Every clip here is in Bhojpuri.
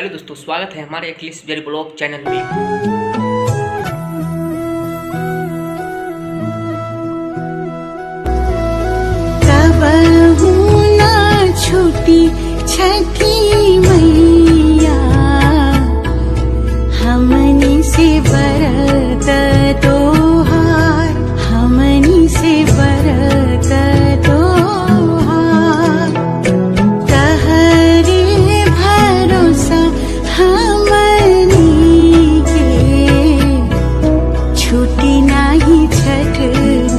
हेलो दोस्तों, स्वागत है हमारे इंग्लिश वेरी ब्लॉग चैनल में। कबहू ना छूटी छठी मैया, हमनी से बरत तोहार, हमनी से बरत तोहार। तहरे भरोसा हमनी के, छूटी नाही छठ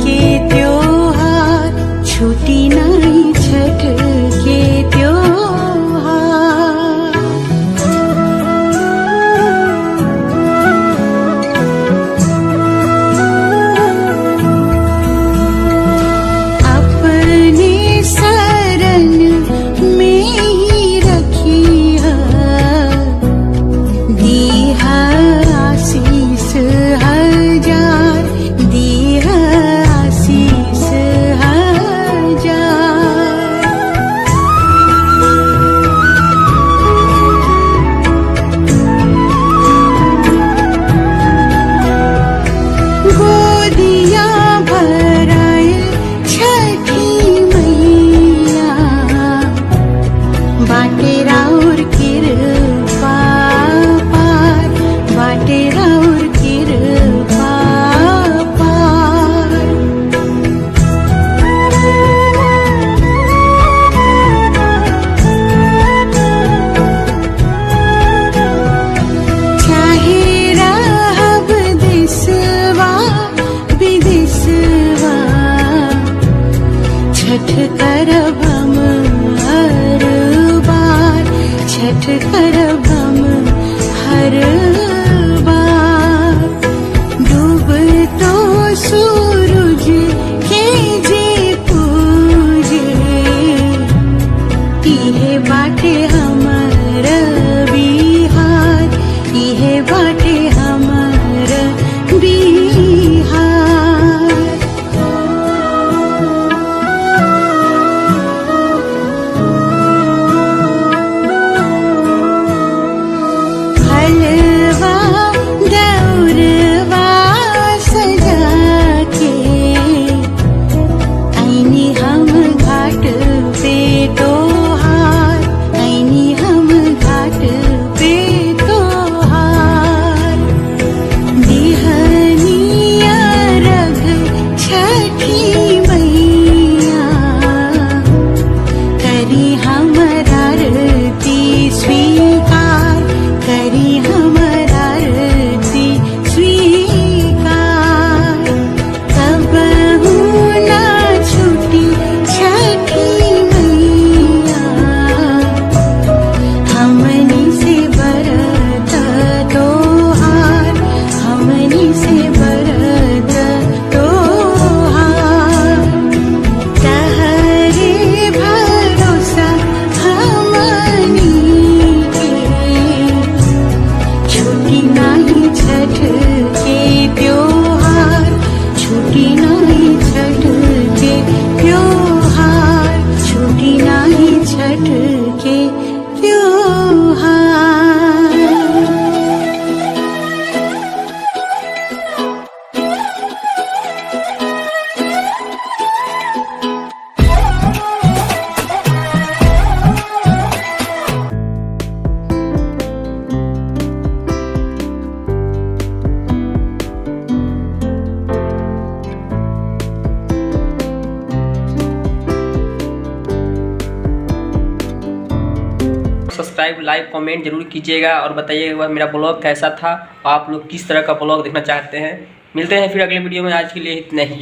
के त्योहार, छूटी नहीं छठ के त्योहार। अपने शरण में ही रखिया, दीहा आशीष हजार, दीहा आशीष हजार। गोदिया भराए छठी मैया, बाटे राउर कृपा पार, बाटे राउर कृपा पार। चाहे रहब देशवा विदेशवा, छठ करब हम हर बार, छठ करब हम हर बार। डूब तो सूरज के जे पूजे, इहे बाटे हमर बिहार, इहे बाटे हमर बिहार। हलवा दौरवा सजा के, ऐनी हम घाट पे तोहार, ऐनी हम घाट पे तोहार। दिहनिया रघ छठी मैया, करी हमर आरती स्वीकार, करी हमर आरती स्वीकार। कबहू ना छूटी छठी मैया, हमनी से बरत तोहार, हमनी से बरत तोहार। तहरे भरोसा हमनी के, छूटी नहीं छठ के त्योहार, छूटी नहीं छठ के त्योहार, छूटी नहीं छठ के त्योहार। सब्सक्राइब, लाइक, कमेंट जरूर कीजिएगा और बताइएगा मेरा ब्लॉग कैसा था, आप लोग किस तरह का ब्लॉग देखना चाहते हैं। मिलते हैं फिर अगले वीडियो में, आज के लिए इतना ही।